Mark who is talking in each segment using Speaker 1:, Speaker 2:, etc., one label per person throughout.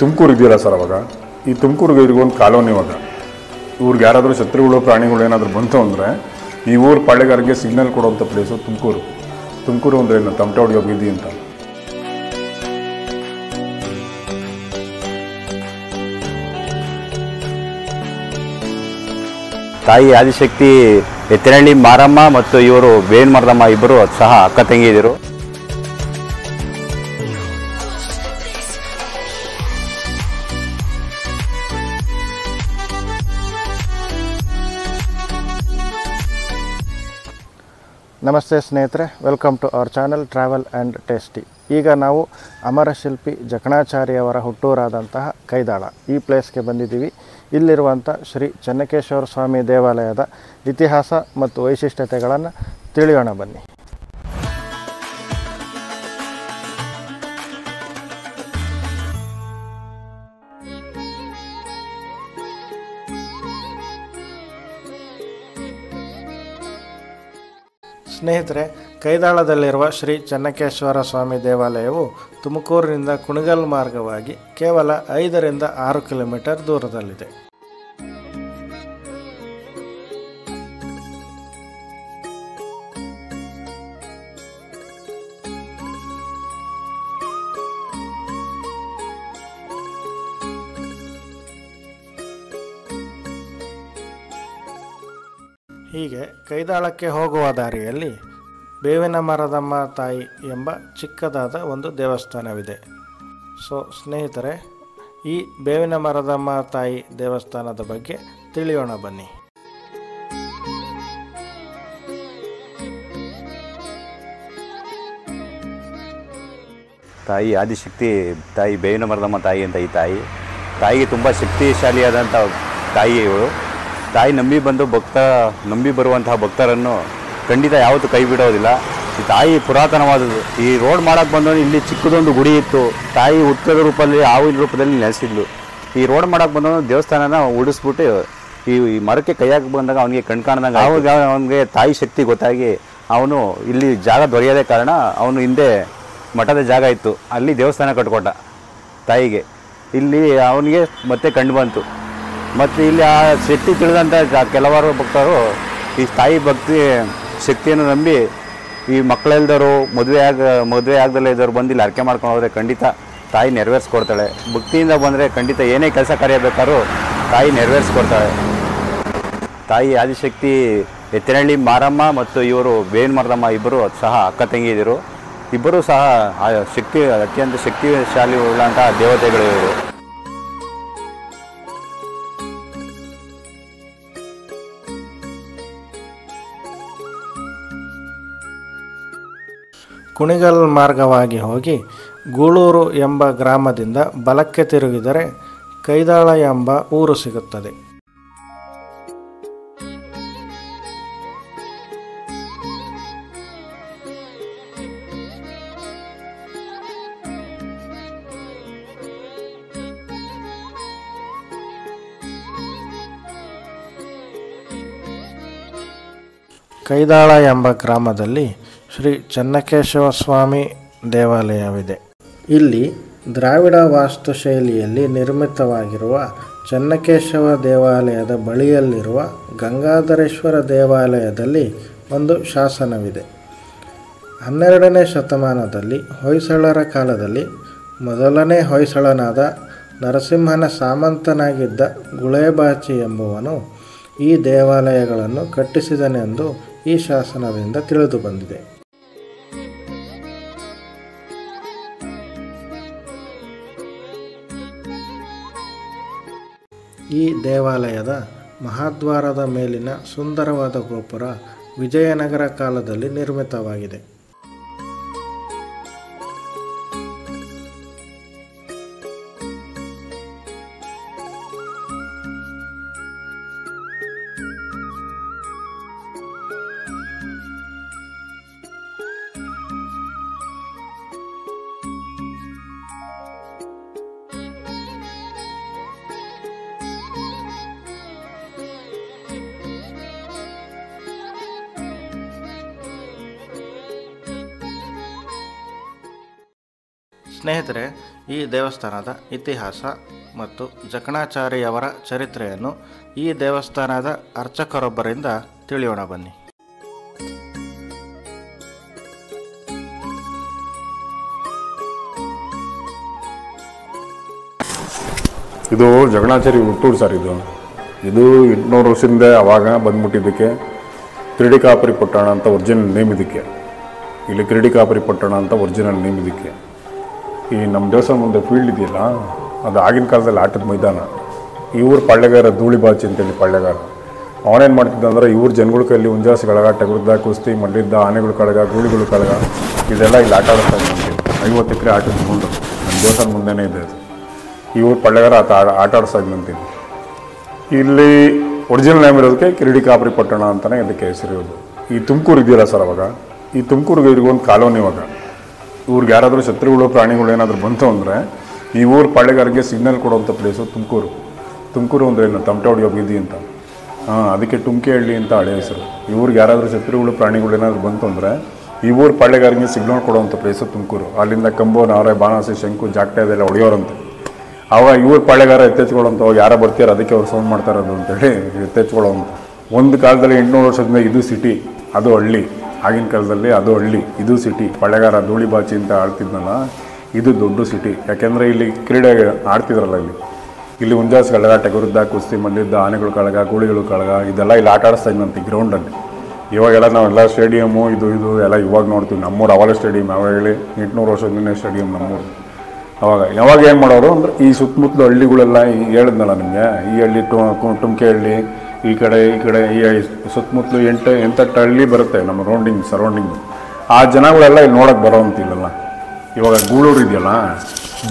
Speaker 1: ತುಮಕೂರು ಇದೆಯಲ್ಲ ಸರ್, ಅವಾಗ ಈ ತುಮಕೂರಿಗೆ ಇರಿಗೊಂದು ಕಾಲೋನಿ. ಇವಾಗ ಇವ್ರಿಗೆ ಯಾರಾದರೂ ಶತ್ರುಗಳು ಪ್ರಾಣಿಗಳು ಏನಾದರೂ ಬಂತು ಅಂದರೆ ಈ ಊರು ಪಾಳೆಗಾರಿಗೆ ಸಿಗ್ನಲ್ ಕೊಡುವಂಥ ಪ್ಲೇಸು ತುಮಕೂರು ಅಂದರೆ ಏನು ತಮಟೆ ಹೊಡೆಯೋ ಬೀದಿ ಅಂತ.
Speaker 2: ತಾಯಿ ಆದಿಶಕ್ತಿ ಎತ್ತಿನಹಳ್ಳಿ ಮಾರಮ್ಮ ಮತ್ತು ಇವರು ಬೇವಿನ ಮರದಮ್ಮ ಇಬ್ಬರು ಸಹ ಅಕ್ಕ ತಂಗಿಯರು.
Speaker 3: ನಮಸ್ತೆ ಸ್ನೇಹಿತರೆ, welcome to our channel travel and tasty. ಈಗ ನಾವು ಅಮರಶಿಲ್ಪಿ ಜಕಣಾಚಾರ್ಯವರ ಹುಟ್ಟೂರಾದಂತಹ ಕೈದಾಳ ಈ ಪ್ಲೇಸ್ಗೆ ಬಂದಿದ್ದೀವಿ. ಇಲ್ಲಿರುವಂಥ ಶ್ರೀ ಚೆನ್ನಕೇಶ್ವರ ಸ್ವಾಮಿ ದೇವಾಲಯದ ಇತಿಹಾಸ ಮತ್ತು ವೈಶಿಷ್ಟ್ಯತೆಗಳನ್ನು ತಿಳಿಯೋಣ ಬನ್ನಿ. ಸ್ನೇಹಿತರೆ, ಕೈದಾಳದಲ್ಲಿರುವ ಶ್ರೀ ಚೆನ್ನಕೇಶ್ವರ ಸ್ವಾಮಿ ದೇವಾಲಯವು ತುಮಕೂರಿನಿಂದ ಕುಣಿಗಲ್ ಮಾರ್ಗವಾಗಿ ಕೇವಲ 5ರಿಂದ 6 ಕಿಲೋಮೀಟರ್ ದೂರದಲ್ಲಿದೆ. ಹೀಗೆ ಕೈದಾಳಕ್ಕೆ ಹೋಗುವ ದಾರಿಯಲ್ಲಿ ಬೇವಿನ ಮರದಮ್ಮ ತಾಯಿ ಎಂಬ ಚಿಕ್ಕದಾದ ಒಂದು ದೇವಸ್ಥಾನವಿದೆ. ಸೊ ಸ್ನೇಹಿತರೆ, ಈ ಬೇವಿನ ಮರದಮ್ಮ ತಾಯಿ ದೇವಸ್ಥಾನದ ಬಗ್ಗೆ ತಿಳಿಯೋಣ ಬನ್ನಿ.
Speaker 2: ತಾಯಿ ಆದಿಶಕ್ತಿ ತಾಯಿ ಬೇವಿನ ಮರದಮ್ಮ ತಾಯಿ ಅಂತ ಈ ತಾಯಿಗೆ ತುಂಬ ಶಕ್ತಿಶಾಲಿಯಾದಂಥ ತಾಯಿ ಇವಳು. ತಾಯಿ ನಂಬಿ ಬರುವಂತಹ ಭಕ್ತರನ್ನು ಖಂಡಿತ ಯಾವತ್ತೂ ಕೈ ಬಿಡೋದಿಲ್ಲ. ಈ ತಾಯಿ ಪುರಾತನವಾದದ್ದು. ಈ ರೋಡ್ ಮಾಡೋಕ್ಕೆ ಬಂದವನು ಇಲ್ಲಿ ಚಿಕ್ಕದೊಂದು ಗುಡಿ ಇತ್ತು. ತಾಯಿ ಹುತ್ತದ ರೂಪದಲ್ಲಿ ಆವಿನ ರೂಪದಲ್ಲಿ ನೆಲೆಸಿದ್ಲು. ಈ ರೋಡ್ ಮಾಡೋಕ್ಕೆ ಬಂದವನು ದೇವಸ್ಥಾನನ ಉಡಿಸ್ಬಿಟ್ಟು ಈ ಮರಕ್ಕೆ ಕೈ ಹಾಕಿ ಬಂದಾಗ ಅವನಿಗೆ ಕಾಣ್ದಂಗೆ ಆವಾಗ ಅವನಿಗೆ ತಾಯಿ ಶಕ್ತಿ ಗೊತ್ತಾಗಿ ಅವನು ಇಲ್ಲಿ ಜಾಗ ದೊರೆಯೋದೇ ಕಾರಣ ಅವನು ಹಿಂದೆ ಮಠದ ಜಾಗ ಇತ್ತು, ಅಲ್ಲಿ ದೇವಸ್ಥಾನ ಕಟ್ಕೊಟ್ಟ ತಾಯಿಗೆ. ಇಲ್ಲಿ ಅವನಿಗೆ ಮತ್ತೆ ಕಂಡು ಬಂತು. ಮತ್ತು ಇಲ್ಲಿ ಆ ಶಕ್ತಿ ತಿಳಿದಂಥ ಕೆಲವಾರು ಭಕ್ತರು ಈ ತಾಯಿ ಭಕ್ತಿ ಶಕ್ತಿಯನ್ನು ನಂಬಿ ಈ ಮಕ್ಕಳೆಲ್ದರು ಮದುವೆ ಆಗದಲ್ಲೇ ಇದ್ದವರು ಬಂದು ಇಲ್ಲಿ ಅರ್ಕೆ ಮಾಡ್ಕೊಂಡು ಹೋದರೆ ಖಂಡಿತ ತಾಯಿ ನೆರವೇರಿಸ್ಕೊಡ್ತಾಳೆ. ಭಕ್ತಿಯಿಂದ ಬಂದರೆ ಖಂಡಿತ ಏನೇ ಕೆಲಸ ಕಾರ್ಯ ಬೇಕಾದ್ರೂ ತಾಯಿ ನೆರವೇರಿಸ್ಕೊಡ್ತಾಳೆ. ತಾಯಿ ಆದಿಶಕ್ತಿ ಎತ್ತಿನಹಳ್ಳಿ ಮಾರಮ್ಮ ಮತ್ತು ಇವರು ಬೇವಿನ ಮರದಮ್ಮ ಇಬ್ಬರು ಸಹ ಅಕ್ಕ ತಂಗಿಯರು. ಇಬ್ಬರೂ ಸಹ ಅತ್ಯಂತ ಶಕ್ತಿಶಾಲಿ ಉಳ್ಳಂಥ ದೇವತೆಗಳು ಇವರು.
Speaker 3: ಕುಣಿಗಲ್ ಮಾರ್ಗವಾಗಿ ಹೋಗಿ ಗೂಳೂರು ಎಂಬ ಗ್ರಾಮದಿಂದ ಬಲಕ್ಕೆ ತಿರುಗಿದರೆ ಕೈದಾಳ ಎಂಬ ಊರು ಸಿಗುತ್ತದೆ. ಕೈದಾಳ ಎಂಬ ಗ್ರಾಮದಲ್ಲಿ ಶ್ರೀ ಚೆನ್ನಕೇಶವ ಸ್ವಾಮಿ ದೇವಾಲಯವಿದೆ. ಇಲ್ಲಿ ದ್ರಾವಿಡ ವಾಸ್ತುಶೈಲಿಯಲ್ಲಿ ನಿರ್ಮಿತವಾಗಿರುವ ಚೆನ್ನಕೇಶವ ದೇವಾಲಯದ ಬಳಿಯಲ್ಲಿರುವ ಗಂಗಾಧರೇಶ್ವರ ದೇವಾಲಯದಲ್ಲಿ ಒಂದು ಶಾಸನವಿದೆ. 12ನೇ ಶತಮಾನದಲ್ಲಿ ಹೊಯ್ಸಳರ ಕಾಲದಲ್ಲಿ ಮೊದಲನೇ ಹೊಯ್ಸಳನಾದ ನರಸಿಂಹನ ಸಾಮಂತನಾಗಿದ್ದ ಗುಳೇಬಾಚಿ ಎಂಬುವನು ಈ ದೇವಾಲಯಗಳನ್ನು ಕಟ್ಟಿಸಿದನೆಂದು ಈ ಶಾಸನದಿಂದ ತಿಳಿದು ಬಂದಿದೆ. ಈ ದೇವಾಲಯದ ಮಹಾದ್ವಾರದ ಮೇಲಿನ ಸುಂದರವಾದ ಗೋಪುರ ವಿಜಯನಗರ ಕಾಲದಲ್ಲಿ ನಿರ್ಮಿತವಾಗಿದೆ. ಸ್ನೇಹಿತರೆ, ಈ ದೇವಸ್ಥಾನದ ಇತಿಹಾಸ ಮತ್ತು ಜಕಣಾಚಾರ್ಯವರ ಚರಿತ್ರೆಯನ್ನು ಈ ದೇವಸ್ಥಾನದ ಅರ್ಚಕರೊಬ್ಬರಿಂದ ತಿಳಿಯೋಣ ಬನ್ನಿ.
Speaker 1: ಇದು ಜಕಣಾಚಾರಿ ಹುಟ್ಟೂರು ಸರ್. ಇದು 800 ವರ್ಷದಿಂದ ಅವಾಗ ಬಂದ್ಬಿಟ್ಟಿದ್ದಕ್ಕೆ ಕಿರಡಿಕಾಪುರಿ ಪಟ್ಟಣ ಅಂತ ಒರಿಜಿನಲ್ ನೇಮ್ ಇದಕ್ಕೆ. ಇಲ್ಲಿ ಕಿರಡಿಕಾಪುರಿ ಪಟ್ಟಣ ಅಂತ ಒರಿಜಿನಲ್ ನೇಮ್ ಇದಕ್ಕೆ. ಈ ನಮ್ಮ ದೇವಸ್ಥಾನ ಮುಂದೆ ಫೀಲ್ಡ್ ಇದೆಯಲ್ಲ, ಅದು ಆಗಿನ ಕಾಲದಲ್ಲಿ ಆಟದ ಮೈದಾನ. ಇವ್ರ ಪಾಳ್ಯಗಾರ ಧೂಳಿಬಾಚಿ ಅಂತೇಳಿ ಪಾಳ್ಯಗಾರ. ಅವನೇನು ಮಾಡ್ತಿದ್ದ ಅಂದರೆ ಇವ್ರ ಜನಗಳ ಕೈಯಲ್ಲಿ ಉಂಜಾಸ ಕಳಗ, ಟಗರುದ್ದ, ಕುಸ್ತಿ, ಮಲ್ಲಿದ್ದ, ಆನೆಗಳು ಕಳಗ, ಗೂಳಿಗಳು ಕಳಗ ಇದೆಲ್ಲ ಇಲ್ಲಿ ಆಟ ಆಡಿಸ್ತಾ ಇದ್ದಂತೆ. 50 ಎಕರೆ ಆಟದ ಮುಂದೆ ನಮ್ಮ ದೇವಸ್ಥಾನ ಮುಂದೆನೇ ಇದೆ ಅದು. ಇವ್ರ ಪಾಳ್ಯಗಾರ ಆಟ ಆಡಿಸ್ತಾ ಇದ್ದಂತೀನಿ. ಇಲ್ಲಿ ಒರಿಜಿನಲ್ ನೇಮ್ ಇರೋದಕ್ಕೆ ಕಿರಡಿಕಾಪುರಿ ಪಟ್ಟಣ ಅಂತಲೇ ಇದಕ್ಕೆ ಹೆಸರಿರೋದು. ಈ ತುಮಕೂರು ಇದೆಯಲ್ಲ ಸರ್, ಅವಾಗ ಈ ತುಮಕೂರಿಗೆ ಇರಿಗೊಂದು ಕಾಲೋನಿ. ಇವಾಗ ಇವ್ರಿಗೆ ಯಾರಾದರೂ ಶತ್ರುಗಳು ಪ್ರಾಣಿಗಳು ಏನಾದರೂ ಬಂತು ಅಂದರೆ ಈ ಊರ ಪಾಳ್ಯಗಾರಿಗೆ ಸಿಗ್ನಲ್ ಕೊಡುವಂಥ ಪ್ಲೇಸು ತುಮಕೂರು. ತುಮಕೂರು ಅಂದರೆ ಏನು, ತಮಟೆ ಹೊಡೆಯೋ ಬೀದಿ ಅಂತ. ಅದಕ್ಕೆ ಟುಮ್ಕೆಹಳ್ಳಿ ಅಂತ ಹಳೆ ಹೆಸರು. ಇವ್ರಿಗೆ ಯಾರಾದರೂ ಶತ್ರುಗಳು ಪ್ರಾಣಿಗಳು ಏನಾದರೂ ಬಂತು ಅಂದರೆ ಈ ಊರ ಪಾಳ್ಯಗಾರಿಗೆ ಸಿಗ್ನಲ್ ಕೊಡುವಂಥ ಪ್ಲೇಸು ತುಮಕೂರು. ಅಲ್ಲಿಂದ ಕಂಬು, ನಾರೆ, ಬಾಣಾಸಿ, ಶಂಕು, ಜಾಕ್ಟೆ ಅದೆಲ್ಲ ಹೊಡೆಯೋರಂತೆ. ಆವಾಗ ಇವ್ರ ಪಾಳ್ಯಗಾರ ಎತ್ತೆಚ್ಕೊಳ್ಳೋಂಥ ಯಾರೋ ಬರ್ತೀರ ಅದಕ್ಕೆ ಅವ್ರು ಸೌಂಡ್ ಮಾಡ್ತಾರದು ಅಂತೇಳಿ ಎತ್ತೆಚ್ಕೊಳ್ಳೋಂಥ. ಒಂದು ಕಾಲದಲ್ಲಿ 800 ವರ್ಷದಿಂದ ಇದು ಸಿಟಿ, ಅದು ಹಳ್ಳಿ. ಆಗಿನ ಕಾಲದಲ್ಲಿ ಅದು ಹಳ್ಳಿ, ಇದು ಸಿಟಿ. ಪಾಳ್ಯಗಾರ ಧೂಳಿಬಾಚಿ ಅಂತ ಆಡ್ತಿದ್ನಲ್ಲ, ಇದು ದೊಡ್ಡ ಸಿಟಿ. ಯಾಕೆಂದರೆ ಇಲ್ಲಿ ಕ್ರೀಡೆ ಆಡ್ತಿದ್ರಲ್ಲ, ಇಲ್ಲಿ ಉಂಜಾಸ್ ಕಳಗ, ಟಗರುದ್ದ, ಕುಸ್ತಿ, ಮಲ್ಲಿದ್ದ, ಆನೆಗಳು ಕಳಗ, ಗೂಳಿಗಳು ಕಳಗ ಇದೆಲ್ಲ ಇಲ್ಲಿ ಆಟ ಆಡಿಸ್ತಾ ಇದ್ದಂತೆ ಗ್ರೌಂಡಲ್ಲಿ. ಇವಾಗೆಲ್ಲ ನಾವೆಲ್ಲ ಸ್ಟೇಡಿಯಮ್ಮು ಇದು ಎಲ್ಲ ಇವಾಗ ನೋಡ್ತೀವಿ. ನಮ್ಮೂರು ಅವಾಲ ಸ್ಟೇಡಿಯಮ್, ಯಾವಾಗ ಹೇಳಿ 800 ವರ್ಷದಿಂದ ಸ್ಟೇಡಿಯಮ್ ನಮ್ಮೂರು. ಯಾವಾಗ ಏನು ಮಾಡೋರು ಅಂದರೆ ಈ ಸುತ್ತಮುತ್ತಲು ಹಳ್ಳಿಗಳೆಲ್ಲ ಈಗ ಹೇಳಿದ್ನಲ್ಲ ನಿಮಗೆ, ಈ ಹಳ್ಳಿ ಟುಮ್ಕೆಹಳ್ಳಿ, ಈ ಕಡೆ ಈ ಸುತ್ತಮುತ್ತಲು 8 ಹಳ್ಳಿ ಬರುತ್ತೆ ನಮ್ಮ ಸರೌಂಡಿಂಗ್. ಆ ಜನಗಳೆಲ್ಲ ಇಲ್ಲಿ ನೋಡೋಕ್ಕೆ ಬರೋವಂತಿಲ್ಲಲ್ಲ. ಇವಾಗ ಗೂಳೂರು ಇದೆಯಲ್ಲ,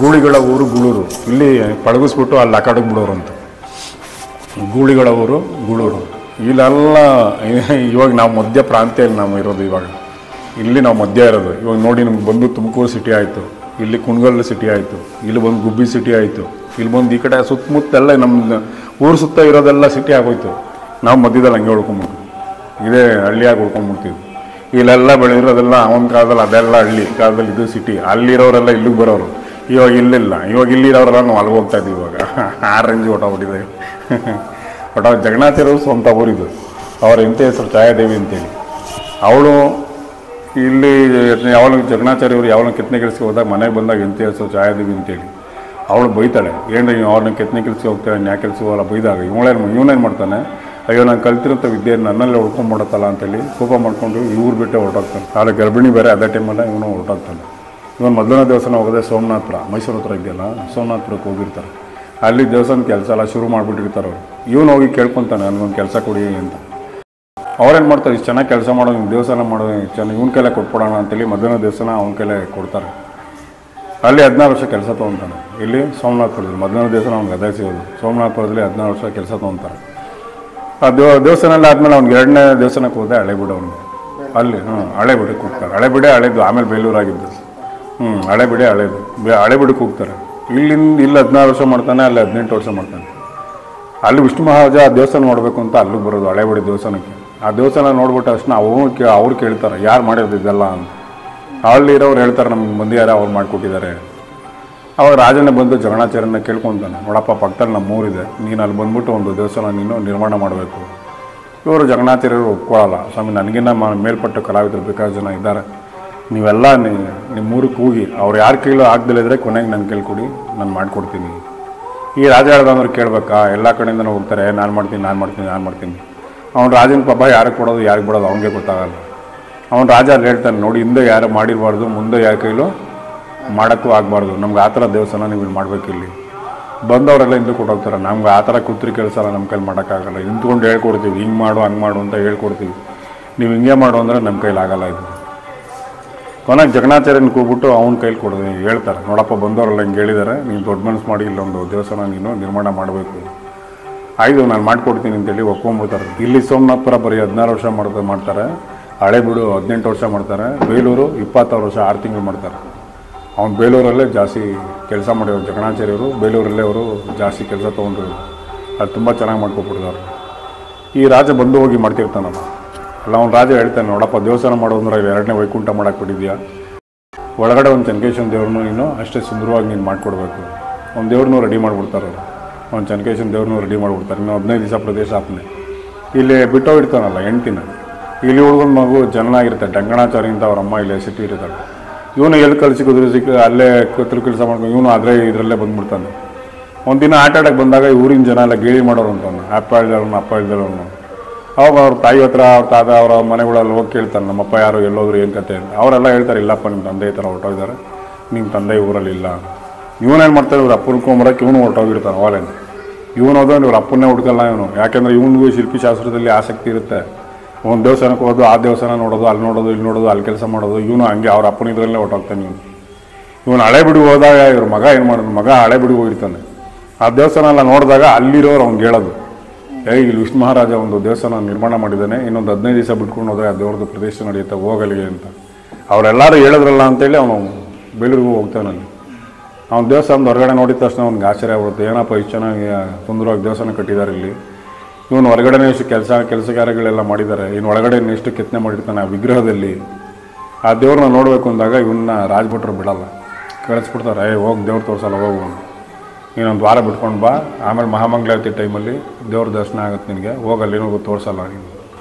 Speaker 1: ಗೂಳಿಗಳ ಊರು ಗೂಳೂರು. ಇಲ್ಲಿ ಪಳಗಿಸ್ಬಿಟ್ಟು ಅಲ್ಲಿ ಆ ಕಡೆಗೆ ಬಿಡೋರಂತ. ಗೂಳಿಗಳ ಊರು ಗೂಳೂರು. ಇಲ್ಲೆಲ್ಲ ಇವಾಗ ನಾವು ಮಧ್ಯ ಪ್ರಾಂತ್ಯಲ್ಲಿ ನಾವು ಇರೋದು. ಇವಾಗ ಇಲ್ಲಿ ನಾವು ಮಧ್ಯ ಇರೋದು. ಇವಾಗ ನೋಡಿ, ನಮ್ಗೆ ಬಂದು ತುಮಕೂರು ಸಿಟಿ ಆಯಿತು, ಇಲ್ಲಿ ಕುಣಗಲ್ ಸಿಟಿ ಆಯಿತು, ಇಲ್ಲಿ ಬಂದು ಗುಬ್ಬಿ ಸಿಟಿ ಆಯಿತು, ಇಲ್ಲಿ ಬಂದು ಈ ಕಡೆ ಸುತ್ತಮುತ್ತೆಲ್ಲ ನಮ್ಮ ಊರು ಸುತ್ತ ಇರೋದೆಲ್ಲ ಸಿಟಿ ಆಗೋಯ್ತು. ನಾವು ಮಧ್ಯದಲ್ಲಿ ಹಂಗೆ ಉಳ್ಕೊಂಬಿಟ್ಟು ಇದೇ ಹಳ್ಳಿಯಾಗಿ ಉಳ್ಕೊಂಡ್ಬಿಡ್ತೀವಿ. ಇಲ್ಲೆಲ್ಲ ಬೆಳೆದಿರೋದೆಲ್ಲ ಅವನ ಕಾಲದಲ್ಲಿ ಅದೆಲ್ಲ ಹಳ್ಳಿ, ಕಾಲದಲ್ಲಿ ಇದು ಸಿಟಿ. ಅಲ್ಲಿರೋರೆಲ್ಲ ಇಲ್ಲಿಗೆ ಬರೋರು. ಇವಾಗ ಇಲ್ಲಿಲ್ಲ. ಇವಾಗ ಇಲ್ಲಿರೋರೆಲ್ಲ ನಾವು ಅಲ್ಲಿಗೆ ಹೋಗ್ತಾ ಇದ್ದೀವಿ. ಇವಾಗ ಆ ರೇಂಜ್ ಹೊಟ್ಟೋಗ್ಬಿಟ್ಟಿದೆ. ಜಗನ್ನಾಥರು ಸ್ವಂತ ಊರಿದ್ದು. ಅವ್ರ ಎಂಥ ಹೆಸರು ಛಾಯಾದೇವಿ ಅಂತೇಳಿ. ಅವಳು ಇಲ್ಲಿ ಯಾವಾಗ ಜಗನ್ನಾಚಾರ್ಯವರು ಯಾವಾಗ ಕೆತ್ತನೆ ಕೆಲಸಕ್ಕೆ ಹೋದಾಗ ಮನೆಗೆ ಬಂದಾಗ ಎಂಥ ಹೆಸರು ಛಾಯಾದೇವಿ ಅಂತೇಳಿ ಅವಳು ಬೈತಾಳೆ. ಏನು ಅವ್ರನ್ನ ಕೆತ್ತನೆ ಕೆಲಸಕ್ಕೆ ಹೋಗ್ತಾಳೆ, ನ್ಯಾ ಕೆಲಸ ಹೋಗಲ್ಲ. ಬೈದಾಗ ಇವನೇನು ಮಾಡ್ತಾನೆ, ಅಯ್ಯೋ ನಾನು ಕಲ್ತಿರೋಂಥ ವಿದ್ಯೆ ನನ್ನಲ್ಲೇ ಹೊಡ್ಕೊಂಡ್ಬಿಡತ್ತಲ್ಲ ಅಂತೇಳಿ ಕೋಪ ಮಾಡ್ಕೊಂಡು ಇವ್ರು ಬಿಟ್ಟೆ ಹೊರಟೋಗ್ತಾನೆ. ಆಗ ಗರ್ಭಿಣಿ ಬೇರೆ ಅದೇ ಟೈಮಲ್ಲ ಇವನು ಹೊರಟೋಗ್ತಾನೆ. ಇವನು ಮೊದಲನೇ ದೇವಸ್ಥಾನ ಹೋಗೋದೇ ಸೋಮನಾಥಪುರ, ಮೈಸೂರು ಹತ್ರ ಇದೆಯಲ್ಲ, ಸೋಮನಾಥಪುರಕ್ಕೆ ಹೋಗಿರ್ತಾರೆ. ಅಲ್ಲಿ ದೇವಸ್ಥಾನ ಕೆಲಸ ಎಲ್ಲ ಶುರು ಮಾಡಿಬಿಟ್ಟಿರ್ತಾರೆ ಅವರು. ಇವನು ಹೋಗಿ ಕೇಳ್ಕೊತಾನೆ, ನನಗೊಂದು ಕೆಲಸ ಕೊಡಿ ಅಂತ. ಅವ್ರೇನು ಮಾಡ್ತಾರೆ, ಇಷ್ಟು ಚೆನ್ನಾಗಿ ಕೆಲಸ ಮಾಡೋದು, ದೇವಸ್ಥಾನ ಮಾಡೋದು ಚೆನ್ನಾಗಿ ಇವನ ಕೈಲೇ ಕೊಟ್ಬಿಡೋಣ ಅಂತೇಳಿ ಮೊದಲನೇ ದೇವಸ್ಥಾನ ಅವನ ಕೈಲೇ ಕೊಡ್ತಾರೆ. ಅಲ್ಲಿ 16 ವರ್ಷ ಕೆಲಸ ತೊಗೊತಾನೆ. ಇಲ್ಲಿ ಸೋಮನಾಥಪುರದಲ್ಲಿ ಮೊದಲನೇ ದೇವಸ್ಥಾನ ಅವ್ನಿಗೆ ಅದೇ ಸಿಗೋದು. ಸೋಮನಾಥಪುರದಲ್ಲಿ 16 ವರ್ಷ ಕೆಲಸ ತೊಗೊತಾರೆ. ಆ ದೇವಸ್ಥಾನ ಎಲ್ಲ ಆದಮೇಲೆ ಅವ್ನಿಗೆ 2ನೇ ದೇವಸ್ಥಾನಕ್ಕೆ ಹೋದೆ, ಹಳೆಬೀಡು. ಅವ್ನಿಗೆ ಅಲ್ಲಿ ಹಳೆಬೀಡಕ್ಕೆ ಹೋಗ್ತಾರೆ. ಹಳೆಬೀಡೆ ಹಳೇದು, ಆಮೇಲೆ ಬೇಲೂರಾಗಿದ್ದು. ಹಳೆಬೀಡೆ ಹಳೇದು, ಹಳೆಬೀಡಕ್ಕೆ ಹೋಗ್ತಾರೆ. ಇಲ್ಲಿ 16 ವರ್ಷ ಮಾಡ್ತಾನೆ, ಅಲ್ಲಿ 18 ವರ್ಷ ಮಾಡ್ತಾನೆ. ಅಲ್ಲಿ ವಿಷ್ಣು ಮಹಾರಾಜ ಆ ದೇವಸ್ಥಾನ ನೋಡಬೇಕು ಅಂತ ಅಲ್ಲಿಗೆ ಬರೋದು, ಹಳೆಬೀಡು ದೇವಸ್ಥಾನಕ್ಕೆ. ಆ ದೇವಸ್ಥಾನ ನೋಡ್ಬಿಟ್ಟು ಅಷ್ಟನ್ನ ಅವ್ರು ಕೇಳ್ತಾರೆ, ಯಾರು ಮಾಡಿರೋದು ಇದೆಲ್ಲ ಅಂತ. ಅಲ್ಲಿರೋರು ಹೇಳ್ತಾರೆ, ನಮ್ಗೆ ಮಂದಿ ಯಾರು ಅವ್ರು ಮಾಡಿಕೊಟ್ಟಿದ್ದಾರೆ. ಅವಾಗ ರಾಜನೇ ಬಂದು ಜಗಣಾಚಾರ್ಯನ ಕೇಳ್ಕೊತಾನೆ, ನೋಡಪ್ಪ ಪಕ್ಕದಲ್ಲಿ ನಮ್ಮೂರಿದೆ, ನೀನು ಅಲ್ಲಿ ಬಂದ್ಬಿಟ್ಟು ಒಂದು ದೇವಸ್ಥಾನ ನೀನು ನಿರ್ಮಾಣ ಮಾಡಬೇಕು. ಇವರು ಜಗಣಾಚಾರ್ಯರು ಒಪ್ಕೊಳ್ಳಲ್ಲ. ಸ್ವಾಮಿ, ನನಗಿನ್ನ ಮೇಲ್ಪಟ್ಟ ಕಲಾವಿದರು ಬೇಕಾದ ಜನ ಇದ್ದಾರೆ, ನೀವೆಲ್ಲ ನಿಮ್ಮೂರಿಗೆ ಹೋಗಿ ಅವ್ರು ಯಾರು ಕೈಲೂ ಆಗದಿಲ್ಲಿದ್ರೆ ಕೊನೆಗೆ ನನ್ನ ಕೇಳ್ಕೊಡಿ, ನಾನು ಮಾಡಿಕೊಡ್ತೀನಿ. ಈ ರಾಜ ಹೇಳ್ದಂದ್ರೆ ಕೇಳಬೇಕಾ, ಎಲ್ಲ ಕಡೆಯಿಂದನೂ ಹೋಗ್ತಾರೆ, ನಾನು ಮಾಡ್ತೀನಿ. ಅವ್ನು ರಾಜನ ಪಾಪ ಯಾರಿಗೆ ಕೊಡೋದು ಯಾರಿಗೆ ಬಿಡೋದು ಅವನಿಗೆ ಗೊತ್ತಾಗಲ್ಲ. ಅವ್ನು ರಾಜ ಅಲ್ಲಿ ಹೇಳ್ತಾನೆ, ನೋಡಿ, ಹಿಂದೆ ಯಾರು ಮಾಡಿರಬಾರ್ದು, ಮುಂದೆ ಯಾರ ಕೈಲೂ ಮಾಡೋಕ್ಕೂ ಆಗಬಾರ್ದು. ನಮ್ಗೆ ಆ ಥರ ದೇವಸ್ಥಾನ ನೀವು ಇಲ್ಲಿ ಮಾಡಬೇಕಿಲ್ಲಿ. ಬಂದವರೆಲ್ಲ ಹಿಂದೆ ಕೊಟ್ಟೋಗ್ತಾರೆ. ನಮ್ಗೆ ಆ ಥರ ಕೂತ್ರಿ ಕೆಲಸ ಎಲ್ಲ ನಮ್ಮ ಕೈಲಿ ಮಾಡೋಕ್ಕಾಗಲ್ಲ. ನಿಂತ್ಕೊಂಡು ಹೇಳ್ಕೊಡ್ತೀವಿ, ಹಿಂಗೆ ಮಾಡು ಹಂಗೆ ಮಾಡು ಅಂತ ಹೇಳ್ಕೊಡ್ತೀವಿ. ನೀವು ಹಿಂಗೆ ಮಾಡು ಅಂದರೆ ನಮ್ಮ ಕೈಲಿ ಆಗಲ್ಲ. ಇದು ಕೊನೆಗೆ ಜಗನ್ನಾಚಾರ್ಯನ ಕೂಗ್ಬಿಟ್ಟು ಅವ್ನ ಕೈಲಿ ಕೊಡೋದು ಹೇಳ್ತಾರೆ, ನೋಡಪ್ಪ ಬಂದವರೆಲ್ಲ ಹಿಂಗೆ ಹೇಳಿದ್ದಾರೆ, ನೀನು ದೊಡ್ಡ ಮನಸ್ಸು ಮಾಡಿ ಇಲ್ಲೊಂದು ದೇವಸ್ಥಾನ ನೀನು ನಿರ್ಮಾಣ ಮಾಡಬೇಕು. ಆಯ್ತು, ನಾನು ಮಾಡಿಕೊಡ್ತೀನಿ ಅಂತೇಳಿ ಒಪ್ಕೊಂಡ್ಬಿಡ್ತಾರೆ. ಇಲ್ಲಿ ಸೋಮನಾಥಪುರ ಬರೀ 16 ವರ್ಷ ಮಾಡ್ತಾರೆ. ಹಳೆಬೀಡು 18 ವರ್ಷ ಮಾಡ್ತಾರೆ. ಬೇಲೂರು 26 ವರ್ಷ 6 ತಿಂಗಳು ಮಾಡ್ತಾರೆ. ಅವ್ನು ಬೇಲೂರಲ್ಲೇ ಜಾಸ್ತಿ ಕೆಲಸ ಮಾಡಿರೋರು ಜಗಣಾಚಾರ್ಯರು. ಬೇಲೂರಲ್ಲೇ ಅವರು ಜಾಸ್ತಿ ಕೆಲಸ ತೊಗೊಂಡ್ರು. ಅದು ತುಂಬ ಚೆನ್ನಾಗಿ ಮಾಡ್ಕೊಬಿಡ್ತಾರೆ. ಈ ರಾಜ ಬಂದು ಹೋಗಿ ಮಾಡ್ತಿರ್ತಾನಲ್ಲ, ಅಲ್ಲ ಅವ್ನು ರಾಜ ಹೇಳ್ತಾನೆ, ನೋಡಪ್ಪ ದೇವಸ್ಥಾನ ಮಾಡೋದಂದ್ರೆ 2ನೇ ವೈಕುಂಠ ಮಾಡಕ್ಕೆ ಬಿಟ್ಟಿದ್ಯಾ, ಒಳಗಡೆ ಒಂದು ಚೆನ್ನಕೇಶವನ ದೇವ್ರನ್ನೂ ನೀನು ಅಷ್ಟೇ ಸುಂದರವಾಗಿ ನೀನು ಮಾಡಿಕೊಡ್ಬೇಕು. ಒಂದು ದೇವ್ರನ್ನೂ ರೆಡಿ ಮಾಡಿಬಿಡ್ತಾರೆ ಅವರು, ಒಂದು ಚೆನ್ನಕೇಶವನ ದೇವ್ರನ್ನೂ ರೆಡಿ ಮಾಡಿಬಿಡ್ತಾರೆ. ಇನ್ನು 15 ದಿವಸ ಪ್ರದೇಶಾಪನೆ ಇಲ್ಲಿ ಬಿಟ್ಟೋಗಿರ್ತಾನಲ್ಲ ಹೆಂಡ್ತಿನ. ಇಲ್ಲಿ ಹುಡುಗನ ಮಗು ಚೆನ್ನಾಗಿರುತ್ತೆ, ಡಂಗಣಾಚಾರಿ ಅಂತ ಅವ್ರ ಅಮ್ಮ ಇಲ್ಲಿ ಸಿಟಿ ಇರ್ತಾಳೆ. ಇವನು ಎಲ್ಲಿ ಕಳಿಸಿದ್ರು ಅಲ್ಲೇ ಕೂತ್ರು ಕೆಲಸ ಮಾಡ್ಕೊಂಡು ಇವನು ಆದರೆ ಇದರಲ್ಲೇ ಬಂದ್ಬಿಡ್ತಾನೆ. ಒಂದಿನ ಆಟ ಆಡೋಕ್ಕೆ ಬಂದಾಗ ಊರಿನ ಜನ ಎಲ್ಲ ಗೇಲಿ ಮಾಡೋರು ಅಂತಾನೆ, ಅಪ್ಪ ಇಲ್ದವನು. ಅವಾಗ ಅವ್ರ ತಾಯಿ ಹತ್ರ ಅವ್ರ ತಾತ ಅವರ ಮನೆಗಳಲ್ಲಿ ಹೋಗಿ ಕೇಳ್ತಾನೆ, ನಮ್ಮಪ್ಪ ಯಾರು ಎಲ್ಲೋದ್ರು ಏನು ಕತೆ ಅಂತ. ಅವರೆಲ್ಲ ಹೇಳ್ತಾರೆ, ಇಲ್ಲಪ್ಪ ನಿಮ್ಮ ತಂದೆ ಈ ಥರ ಹೊರಟೋಗಿದ್ದಾರೆ, ನಿಮ್ಮ ತಂದೆ ಊರಲ್ಲಿ ಇಲ್ಲ. ಇವನೇನು ಮಾಡ್ತಾರೆ, ಇವ್ರ ಅಪ್ಪನ್ಕೊಂಬರಕ್ಕೆ ಇವನು ಹೊರಟೋಗಿರ್ತಾನೆ. ಅವಲೇನು ಇವನು ಹೋದ್ರೆ ಇವ್ರ ಅಪ್ಪನ್ನೇ ಹುಡ್ಕಲ್ಲ ಇವನು, ಯಾಕೆಂದರೆ ಇವನಿಗೂ ಶಿಲ್ಪಿಶಾಸ್ತ್ರದಲ್ಲಿ ಆಸಕ್ತಿ ಇರುತ್ತೆ. ಒಂದು ದೇವಸ್ಥಾನಕ್ಕೆ ಹೋಗೋದು, ಆ ದೇವಸ್ಥಾನ ನೋಡೋದು, ಅಲ್ಲಿ ನೋಡೋದು, ಇಲ್ಲಿ ನೋಡೋದು, ಅಲ್ಲಿ ಕೆಲಸ ಮಾಡೋದು. ಇವನು ಹಂಗೆ ಅವ್ರ ಅಪ್ಪನ ಇದರಲ್ಲೇ ಹೊರಟೋಗ್ತಾನೆ. ಇವನು ಹಳೆ ಬಿಡಿಗೆ ಹೋದಾಗ ಇವ್ರ ಮಗ ಏನು ಮಾಡೋದು, ಮಗ ಹಳೆ ಬಿಡಿಗೆ ಹೋಗಿರ್ತಾನೆ. ಆ ದೇವಸ್ಥಾನ ಎಲ್ಲ ನೋಡಿದಾಗ ಅಲ್ಲಿರೋರು ಅವ್ನಿಗೆ ಹೇಳೋದು, ಇಲ್ಲಿ ವಿಷ್ಣು ಮಹಾರಾಜ ಒಂದು ದೇವಸ್ಥಾನ ನಿರ್ಮಾಣ ಮಾಡಿದ್ದಾನೆ, ಇನ್ನೊಂದು 15 ದಿವಸ ಬಿಟ್ಕೊಂಡು ಹೋದರೆ ಆ ದೇವ್ರದ್ದು ಪ್ರದೇಶ ನಡೆಯುತ್ತೆ, ಹೋಗಲಿಗೆ ಅಂತ ಅವರೆಲ್ಲರೂ ಹೇಳಿದ್ರಲ್ಲ ಅಂತೇಳಿ ಅವನು ಬೇಲೂರಿಗೂ ಹೋಗ್ತಾನಲ್ಲಿ. ಅವ್ನ ದೇವಸ್ಥಾನದ ಹೊರಗಡೆ ನೋಡಿದ ತಕ್ಷಣ ಅವ್ನಿಗೆ ಆಶ್ಚರ್ಯ ಆಗ್ಬಿಡುತ್ತೆ, ಏನಪ್ಪ ಇಷ್ಟು ಚೆನ್ನಾಗಿ ಸುಂದರವಾಗಿ ದೇವಸ್ಥಾನ ಕಟ್ಟಿದ್ದಾರೆ ಇಲ್ಲಿ. ಇವನು ಹೊರಗಡೆ ಎಷ್ಟು ಕೆಲಸ ಕಾರ್ಯಗಳೆಲ್ಲ ಮಾಡಿದ್ದಾರೆ, ಇನ್ನು ಒಳಗಡೆ ಎಷ್ಟು ಕೆತ್ತನೆ ಮಾಡಿರ್ತಾನೆ ಆ ವಿಗ್ರಹದಲ್ಲಿ. ಆ ದೇವ್ರನ್ನ ನೋಡಬೇಕು ಅಂದಾಗ ಇವನ್ನ ರಾಜ್ಭಟ್ರು ಬಿಡಲ್ಲ, ಕಳಿಸ್ಬಿಡ್ತಾರೆ, ಹೋಗಿ ದೇವ್ರು ತೋರಿಸಲ್ಲ, ಹೋಗು ನೀನೊಂದು ವಾರ ಬಿಟ್ಕೊಂಡು ಬಾ, ಆಮೇಲೆ ಮಹಾಮಂಗಳಾರತಿ ಟೈಮಲ್ಲಿ ದೇವ್ರ ದರ್ಶನ ಆಗುತ್ತೆ ನಿನಗೆ, ಹೋಗಲ್ಲೇನೋ ತೋರಿಸಲ್ಲ ನೀನು.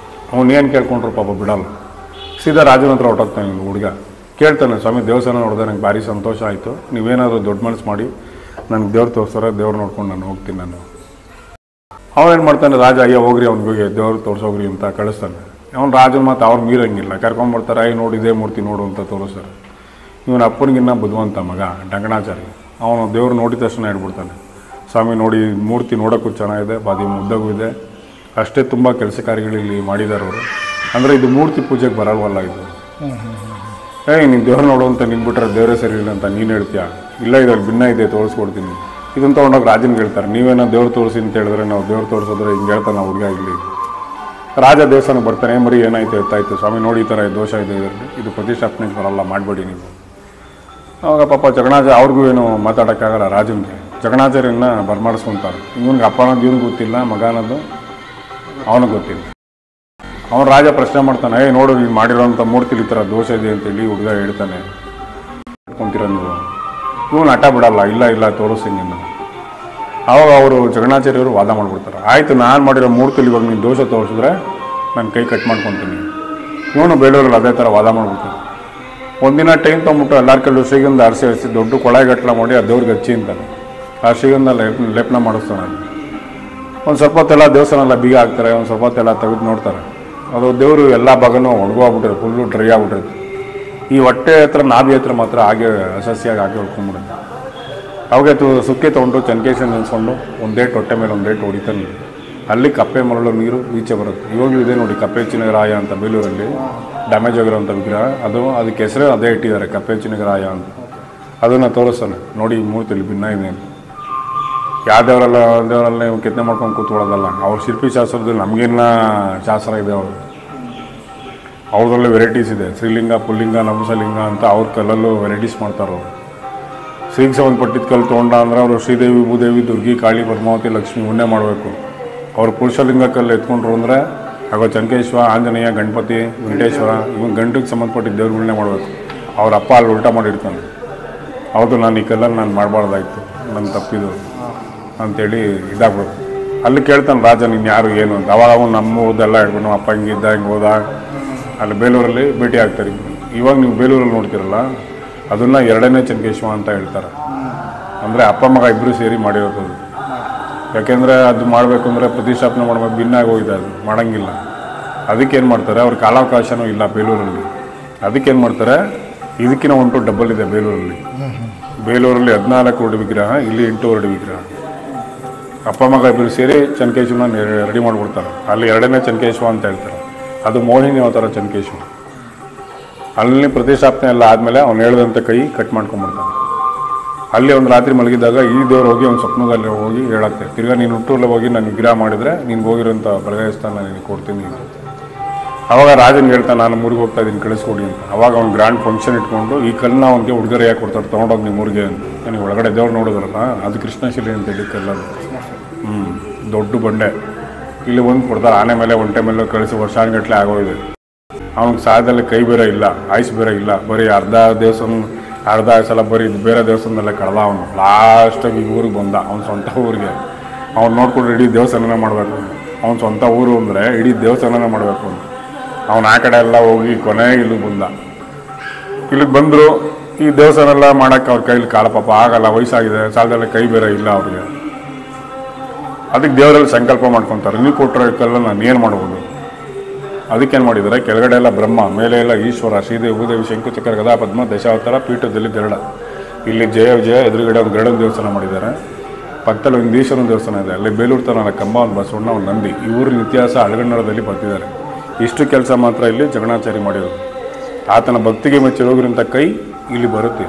Speaker 1: ಅವ್ನು ಏನು ಕೇಳ್ಕೊಂಡ್ರು ಪಾಪ ಬಿಡಲ್ಲ, ಸೀದಾ ರಾಜನ ಹತ್ರ ಹೊರಟೋಗ್ತಾನೆ. ಇನ್ನು ಹುಡುಗ ಕೇಳ್ತಾನೆ, ಸ್ವಾಮಿ ದೇವಸ್ಥಾನ ನೋಡಿದೆ ನಂಗೆ ಭಾರಿ ಸಂತೋಷ ಆಯಿತು, ನೀವೇನಾದರೂ ದೊಡ್ಡ ಮನಸ್ಸು ಮಾಡಿ ನನಗೆ ದೇವ್ರು ತೋರಿಸ್ತಾರೆ, ದೇವ್ರು ನೋಡ್ಕೊಂಡು ನಾನು ಹೋಗ್ತೀನಿ ನಾನು. ಅವನೇನು ಮಾಡ್ತಾನೆ, ರಾಜ ಅಯ್ಯೋ ಹೋಗ್ರಿ ಅವ್ನಿಗೆ ದೇವ್ರು ತೋರಿಸೋಗ್ರಿ ಅಂತ ಕಳಿಸ್ತಾನೆ. ಅವ್ನು ರಾಜನ ಮಾತು ಅವ್ರು ಮೀರಂಗಿಲ್ಲ, ಕರ್ಕೊಂಡ್ಬರ್ತಾರೆ, ನೋಡಿ ಇದೇ ಮೂರ್ತಿ ನೋಡು ಅಂತ ತೋರಿಸ್ತಾರೆ. ಇವನ ಅಪ್ಪನಿಗಿನ್ನ ಬುದ್ಧಿವಂತ ಮಗ ಡಂಗಣಾಚಾರಿ, ಅವನು ದೇವ್ರು ನೋಡಿದ ತಕ್ಷಣ ಹೇಳ್ಬಿಡ್ತಾನೆ, ಸ್ವಾಮಿ ನೋಡಿ ಮೂರ್ತಿ ನೋಡೋಕ್ಕೂ ಚೆನ್ನಾಗಿದೆ, ಬಾದಿ ಮುದ್ದಗೂ ಇದೆ, ಅಷ್ಟೇ ತುಂಬ ಕೆಲಸ ಕಾರ್ಯಗಳಲ್ಲಿ ಮಾಡಿದ್ದಾರೆ ಅವರು. ಅಂದರೆ ಇದು ಮೂರ್ತಿ ಪೂಜೆಗೆ ಬರಲ್ವಲ್ಲ ಇದು. ನೀನು ದೇವ್ರು ನೋಡು ಅಂತ ನಿಂತ್ಬಿಟ್ರೆ ದೇವರೇ ಸರಿ ಇಲ್ಲ ಅಂತ ನೀನು ಹೇಳ್ತೀಯ, ಇಲ್ಲ ಇದ್ರಲ್ಲಿ ಭಿನ್ನ ಇದೆ ತೋರಿಸ್ಕೊಡ್ತೀನಿ. ಇದನ್ನು ತೊಗೊಂಡೋಗಿ ರಾಜನಿಗೆ ಹೇಳ್ತಾರೆ, ನೀವೇನೋ ದೇವ್ರು ತೋರಿಸಿ ಅಂತ ಹೇಳಿದ್ರೆ ನಾವು ದೇವ್ರು ತೋರಿಸಿದ್ರೆ ಹಿಂಗೆ ಹೇಳ್ತಾನೆ ಹುಡುಗ. ಇಲ್ಲಿ ರಾಜ ದೇವಸ್ಥಾನಕ್ಕೆ ಬರ್ತಾನೆ, ಮರಿ ಏನಾಯ್ತು ಎತ್ತಾಯ್ತು ಸ್ವಾಮಿ ನೋಡಿ ಈ ಥರ ದೋಷ ಇದೆ ಇದರಲ್ಲಿ, ಇದು ಪ್ರತಿಷ್ಠಾಪನೆಗೆ ಬರಲ್ಲ, ಮಾಡಬೇಡಿ ನೀವು. ಅವಾಗ ಪಾಪ ಜಗಣಾಚಾರ್ಯ ಅವ್ರಿಗೂ ಏನು ಮಾತಾಡೋಕ್ಕಾಗಲ್ಲ, ರಾಜನಿಗೆ ಜಗಣಾಚಾರ್ಯನ ಬರ್ಮಾಡಿಸ್ಕೊತಾರೆ. ಇವನಿಗೆ ಅಪ್ಪ ಅನ್ನೋದು ಇವನಿಗೆ ಗೊತ್ತಿಲ್ಲ, ಮಗ ಅನ್ನೋದು ಅವನಿಗೆ ಗೊತ್ತಿಲ್ಲ. ಅವನು ರಾಜ ಪ್ರಶ್ನೆ ಮಾಡ್ತಾನೆ, ನೋಡು ನೀನು ಮಾಡಿರೋಂಥ ಮೂರ್ತಿಲಿ ಈ ಥರ ದೋಷ ಇದೆ ಅಂತೇಳಿ ಹುಡುಗ ಹೇಳ್ತಾನೆ, ಇಟ್ಕೊಂತೀರ ನೀವು. ಇವನು ಹಠ ಬಿಡಲ್ಲ, ಇಲ್ಲ ತೋರಿಸಿ ನೀನು. ಆವಾಗ ಅವರು ಜಗಣಾಚಾರ್ಯವರು ವಾದ ಮಾಡಿಬಿಡ್ತಾರೆ, ಆಯಿತು ನಾನು ಮಾಡಿರೋ ಮೂರ್ತಿಲಿ ಇವಾಗ ನೀನು ದೋಷ ತೋರಿಸಿದ್ರೆ ನಾನು ಕೈ ಕಟ್ ಮಾಡ್ಕೊತೀನಿ. ಇವನು ಬೇಲೂರಲ್ಲಿ ಅದೇ ಥರ ವಾದ ಮಾಡಿಬಿಡ್ತಾರೆ. ಒಂದಿನ ಟೈಮ್ ತೊಗೊಂಬಿಟ್ಟು ಎಲ್ಲರ ಕಲ್ಲು ಶ್ರೀಗಂಧ ಅರಸಿ ದೊಡ್ಡ ಕೊಳಗಟ್ಲ ಮಾಡಿ ಆ ದೇವ್ರಿಗೆ ಹಚ್ಚಿ ಅಂತಾನೆ. ಆ ಶ್ರೀಗಂಧ ಲೇಪನ ಮಾಡಿಸ್ತಾನೆ. ಒಂದು ಸ್ವಲ್ಪ ಹೊತ್ತೆಲ್ಲ ದೇವಸ್ಥಾನ ಎಲ್ಲ ಬೀಗ ಹಾಕ್ತಾರೆ, ಒಂದು ಸ್ವಲ್ಪ ಹೊತ್ತೆಲ್ಲ ತೆಗೆದು ನೋಡ್ತಾರೆ, ಅದು ದೇವರು ಎಲ್ಲ ಭಾಗನೂ ಒಣಗೋಗ್ಬಿಟ್ಟಿರುತ್ತೆ, ಫುಲ್ಲು ಡ್ರೈ ಆಗ್ಬಿಟ್ಟಿರುತ್ತೆ. ಈ ಹೊಟ್ಟೆ ಹತ್ರ ನಾಭಿ ಹತ್ರ ಮಾತ್ರ ಹಾಗೆ ಅಸಸ್ಯಾಗಿ ಹಾಕಿ ಹೊಡ್ಕೊಂಡ್ಬಿಡುತ್ತೆ. ಅವಾಗೆ ಸುಕ್ಕೆ ತೊಗೊಂಡು ಚೆನ್ನಕೇಶನ್ ನೆನೆಸ್ಕೊಂಡು ಒಂದೇಟು ಹೊಟ್ಟೆ ಮೇಲೆ ಒಂದೇಟು ಹೊಡಿತಾನೆ. ಅಲ್ಲಿ ಕಪ್ಪೆ ಮರಳು ನೀರು ಈಚೆ ಬರುತ್ತೆ. ಇವಾಗಲೂ ಇದೆ ನೋಡಿ ಕಪ್ಪೆ ಚಿನ್ನಗರಾಯ ಅಂತ ಬೇಲೂರಲ್ಲಿ ಡ್ಯಾಮೇಜ್ ಆಗಿರೋಂಥ ವಿಗ್ರಹ, ಅದಕ್ಕೆ ಹೆಸರೇ ಅದೇ ಇಟ್ಟಿದ್ದಾರೆ, ಕಪ್ಪೆ ಚಿನ್ನಗರಾಯ ಅಂತ. ಅದನ್ನು ತೋರಿಸ್ತಾನೆ, ನೋಡಿ ಮೂರ್ತಿಲಿ ಭಿನ್ನ ಇದೆ ಅಂತ. ಯಾವ ದೇವರಲ್ಲೇ ಕೆತ್ತನೆ ಮಾಡ್ಕೊಂಡು ಕೂತ್ಕೊಳ್ಳೋದಲ್ಲ. ಅವ್ರ ಶಿಲ್ಪಿ ಶಾಸ್ತ್ರದಲ್ಲಿ ನಮಗಿನ್ನ ಶಾಸ್ತ್ರ ಇದೆ, ಅವ್ರದ್ರಲ್ಲೇ ವೆರೈಟೀಸ್ ಇದೆ. ಶ್ರೀಲಿಂಗ, ಪುಲ್ಲಿಂಗ, ನಪುಂಸಲಿಂಗ ಅಂತ ಅವ್ರ ಕಲ್ಲಲ್ಲೂ ವೆರೈಟೀಸ್ ಮಾಡ್ತಾರೆ ಅವರು. ಶ್ರೀಗೆ ಸಂಬಂಧಪಟ್ಟಿದ್ದ ಕಲ್ಲು ತೊಗೊಂಡ ಅಂದರೆ ಅವರು ಶ್ರೀದೇವಿ, ಭೂದೇವಿ, ದುರ್ಗಿ, ಕಾಳಿ, ಪದ್ಮಾವತಿ, ಲಕ್ಷ್ಮಿ ಇವನ್ನೇ ಮಾಡಬೇಕು. ಅವ್ರು ಪುರುಷಲಿಂಗ ಕಲ್ಲು ಎತ್ಕೊಂಡ್ರು ಅಂದರೆ ಆಗ ಚನ್ಕೇಶ್ವರ, ಆಂಜನೇಯ, ಗಣಪತಿ, ವೆಂಕಟೇಶ್ವರ ಇವನ್ ಗಂಟಿಗೆ ಸಂಬಂಧಪಟ್ಟಿದ್ದ ದೇವ್ರುಗಳನ್ನೇ ಮಾಡಬೇಕು. ಅವ್ರ ಅಪ್ಪ ಅಲ್ಲಿ ಉಲ್ಟಾ ಮಾಡಿರ್ತಾನೆ, ಹೌದು ನಾನು ಈ ಕಲ್ಲಲ್ಲಿ ನಾನು ಮಾಡಬಾರ್ದಾಯ್ತು, ನನ್ನ ತಪ್ಪಿದು ಅಂಥೇಳಿ ಇದಾಗ್ಬಿಡ್ತು. ಅಲ್ಲಿ ಕೇಳ್ತಾನೆ ರಾಜ, ನೀನು ಯಾರು ಏನು ಅಂತ. ಅವಾಗ ಅವನು ನಮ್ಮದೆಲ್ಲ ಹೇಳ್ಬಿಟ್ಟು ನಮ್ಮ ಅಪ್ಪ ಹಿಂಗಿದ್ದ ಹಿಂಗೆ ಹೋದ. ಅಲ್ಲಿ ಬೇಲೂರಲ್ಲಿ ಭೇಟಿ ಆಗ್ತಾರೆ. ಇವಾಗ ನೀವು ಬೇಲೂರಲ್ಲಿ ನೋಡ್ತೀರಲ್ಲ, ಅದನ್ನು ಎರಡನೇ ಚೆನ್ನಕೇಶವ ಅಂತ ಹೇಳ್ತಾರೆ. ಅಂದರೆ ಅಪ್ಪ ಮಗ ಇಬ್ಬರು ಸೇರಿ ಮಾಡಿರೋದು. ಯಾಕೆಂದರೆ ಅದು ಮಾಡಬೇಕು ಅಂದರೆ ಪ್ರತಿಷ್ಠಾಪನೆ ಮಾಡಬೇಕು, ಭಿನ್ನಾಗಿ ಹೋಗಿದೆ, ಅದು ಮಾಡೋಂಗಿಲ್ಲ. ಅದಕ್ಕೇನು ಮಾಡ್ತಾರೆ, ಅವ್ರ ಕಾಲಾವಕಾಶನೂ ಇಲ್ಲ ಬೇಲೂರಲ್ಲಿ. ಅದಕ್ಕೇನು ಮಾಡ್ತಾರೆ, ಇದಕ್ಕಿಂತ ಒಂಟು ಡಬ್ಬಲ್ ಇದೆ ಬೇಲೂರಲ್ಲಿ. ಬೇಲೂರಲ್ಲಿ 14 ಅಡಿ ವಿಗ್ರಹ, ಇಲ್ಲಿ 8 ಅಡಿ ವಿಗ್ರಹ. ಅಪ್ಪ ಮಗ ಇಬ್ಬರು ಸೇರಿ ಚೆನ್ನಕೇಶವನ ರೆಡಿ ಮಾಡಿಬಿಡ್ತಾರೆ. ಅಲ್ಲಿ ಎರಡನೇ ಚೆನ್ನಕೇಶವ ಅಂತ ಹೇಳ್ತಾರೆ. ಅದು ಮೋಹಿನಿ ಅವತಾರ ಚೆನ್ನಕೇಶವ. ಅಲ್ಲಿ ಪ್ರತಿಷ್ಠಾಪನೆ ಎಲ್ಲ ಆದಮೇಲೆ ಅವ್ನು ಹೇಳ್ದಂಥ ಕೈ ಕಟ್ ಮಾಡ್ಕೊಂಡ್ಬಿಡ್ತಾನೆ. ಅಲ್ಲಿ ಒಂದು ರಾತ್ರಿ ಮಲಗಿದಾಗ ಈ ದೇವ್ರು ಹೋಗಿ ಒಂದು ಸ್ವಪ್ನದಲ್ಲಿ ಹೋಗಿ ಹೇಳತ್ತೆ, ತಿರ್ಗಾ ನೀನು ಹುಟ್ಟೂರಲ್ಲಿ ಹೋಗಿ ನಾನು ವಿಗ್ರಹ ಮಾಡಿದರೆ ನಿನ್ಗೆ ಹೋಗಿರೋಂಥ ಬಲಗಾಯಸ್ಥಾನ ನಿನಗೆ ಕೊಡ್ತೀನಿ ಅಂತ. ಅವಾಗ ರಾಜನಿಗೆ ಹೇಳ್ತಾನೆ, ನಾನು ಊರಿಗೆ ಹೋಗ್ತಾ ಇದ್ದೀನಿ ಕಳಿಸ್ಕೊಡಿ ಅಂತ. ಅವಾಗ ಅವ್ನು ಗ್ರ್ಯಾಂಡ್ ಫಂಕ್ಷನ್ ಇಟ್ಕೊಂಡು ಈ ಕಲ್ಲನ್ನ ಅವ್ನಿಗೆ ಉಡುಗೊರೆಯಾಗಿ ಕೊಡ್ತಾರೆ, ತೊಗೊಂಡೋಗಿ ನಿಮ್ಮ ಊರಿಗೆ ಅಂತ. ನನಗೆ ಒಳಗಡೆ ದೇವ್ರು ನೋಡಿದ್ರಲ್ಲ, ಅದು ಕೃಷ್ಣಶಿಲೆ ಅಂತೇಳಿ ಕಲ್ಲದು. ದೊಡ್ಡ ಬಂಡೆ ಇಲ್ಲಿ ಒಂದು ಕೊಡ್ತಾರೆ. ಆನೆ ಮೇಲೆ ಒಂಟೆ ಮೇಲೆ ಕಳಿಸಿ ವರ್ಷಾನುಗಟ್ಟಲೆ ಆಗೋಗಿದೆ. ಅವ್ನಿಗೆ ಸಾಯದಲ್ಲಿ ಕೈ ಬೇರೆ ಇಲ್ಲ, ಆಯುಸ್ ಬೇರೆ ಇಲ್ಲ, ಬರೀ ಅರ್ಧ ದೇವಸ್ಥಾನ ಅರ್ಧ ಸಲ ಬರೀ ಬೇರೆ ದೇವಸ್ಥಾನದಲ್ಲೇ ಕಳೆದ ಅವನು. ಲಾಸ್ಟಾಗಿ ಈ ಊರಿಗೆ ಬಂದ, ಅವ್ನ ಸ್ವಂತ ಊರಿಗೆ. ಅವ್ನು ನೋಡ್ಕೊಂಡು ಇಡೀ ದೇವಸ್ಥಾನನೇ ಮಾಡಬೇಕು. ಅವ್ನ ಸ್ವಂತ ಊರು ಅಂದರೆ ಇಡೀ ದೇವಸ್ಥಾನನೇ ಮಾಡಬೇಕು ಅಂತ ಅವ್ನು ಆ ಕಡೆ ಎಲ್ಲ ಹೋಗಿ ಕೊನೆಗೆ ಇಲ್ಲಿಗೆ ಬಂದ. ಇಲ್ಲಿಗೆ ಬಂದರು. ಈ ದೇವಸ್ಥಾನ ಎಲ್ಲ ಮಾಡೋಕ್ಕೆ ಅವ್ರ ಕೈಲಿ ಕಾಲ ಪಾಪ ಆಗಲ್ಲ, ವಯಸ್ಸಾಗಿದೆ, ಸಾಲದಲ್ಲೇ ಕೈ ಬೇರೆ ಇಲ್ಲ ಅವ್ರಿಗೆ. ಅದಕ್ಕೆ ದೇವರಲ್ಲಿ ಸಂಕಲ್ಪ ಮಾಡ್ಕೊತಾರೆ, ನೀವು ಕೊಟ್ಟಿರೋಕ್ಕೆಲ್ಲ ನಾನು ಏನು ಮಾಡ್ಬೋದು. ಅದಕ್ಕೇನು ಮಾಡಿದ್ದಾರೆ, ಕೆಳಗಡೆ ಎಲ್ಲ ಬ್ರಹ್ಮ, ಮೇಲೆ ಎಲ್ಲ ಈಶ್ವರ, ಶ್ರೀದೇವಿ, ಭೂದೇವಿ, ಶಂಕು, ಚಕ್ರ, ಗದಾ, ಪದ್ಮ, ದಶಾವತಾರ, ಪೀಠದಲ್ಲಿ ಗರುಡ. ಇಲ್ಲಿ ಜಯ ವಿಜಯ ಎದುರುಗಡೆ ಒಂದು ಗರುಡನ ದೇವಸ್ಥಾನ ಮಾಡಿದ್ದಾರೆ. ಪಕ್ಕದಲ್ಲಿ ಒಂದು ಈಶ್ವರನ ದೇವಸ್ಥಾನ ಇದೆ. ಅಲ್ಲಿ ಬೇಲೂರು ತನ ಕಂಬ, ಒಂದು ಬಸವಣ್ಣ, ಒಂದು ನಂದಿ. ಈ ಊರಿನ ಇತಿಹಾಸ ಹಳಗನ್ನಡದಲ್ಲಿ ಬರ್ತಿದ್ದಾರೆ. ಇಷ್ಟು ಕೆಲಸ ಮಾತ್ರ ಇಲ್ಲಿ ಜಗನ್ನಾಚಾರಿ ಮಾಡಿರೋದು. ಆತನ ಭಕ್ತಿಗೆ ಮೆಚ್ಚಿರೋಗ್ರಂಥ ಕೈ ಇಲ್ಲಿ ಬರುತ್ತೆ.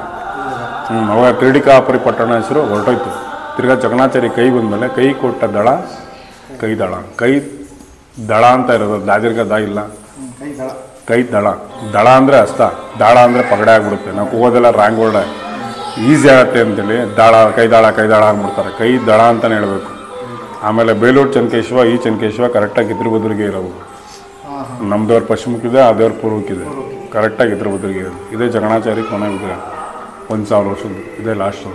Speaker 1: ಅವಾಗ ಕ್ರೀಡಿಕಾಪುರಿ ಪಟ್ಟಣ ಹೆಸರು ಹೊರಟೋಯ್ತು. ತಿರ್ಗಾ ಜಗನ್ನಾಚಾರಿ ಕೈ ಬಂದಮೇಲೆ ಕೈ ಕೊಟ್ಟ ದಳ ಕೈ ದಳ. ಕೈ ದಳ ಅಂತ ಇರೋದು, ದಾದಿರ್ಗ ದಾ ಇಲ್ಲ, ಕೈ ದಳ. ದಳ ಅಂದರೆ ಹಸ್ತ, ದಾಳ ಅಂದರೆ ಪಗಡೆ ಆಗಿಬಿಡುತ್ತೆ. ನಾವು ಕೂಗೋದೆಲ್ಲ ರಾಂಗ್ ವರ್ಡ್, ಈಸಿ ಆಗುತ್ತೆ ಅಂತೇಳಿ ದಾಳ ಕೈದಾಳ ಅಂದ್ಬಿಡ್ತಾರೆ. ಕೈ ದಳ ಅಂತಲೇ ಹೇಳಬೇಕು. ಆಮೇಲೆ ಬೇಲೂರು ಚೆನ್ನಕೇಶವ, ಈ ಚೆನ್ನಕೇಶವ ಕರೆಕ್ಟಾಗಿ ಇದ್ರ ಬದುರಿಗೆ ಇರೋದು. ನಮ್ಮ ದೇವ್ರ ಪಶ್ಚಿಮಕ್ಕಿದೆ, ಆ ದೇವ್ರ ಪೂರ್ವಕ್ಕಿದೆ. ಕರೆಕ್ಟಾಗಿ ಇದ್ರ ಬದುರಿಗೆ ಇರೋದು. ಇದೇ ಜಗನ್ನಾಚಾರಿ ಕೊನೆ ವಿಗ್ರಹ, 1000 ವರ್ಷದ್ದು. ಇದೇ ಲಾಸ್ಟ್.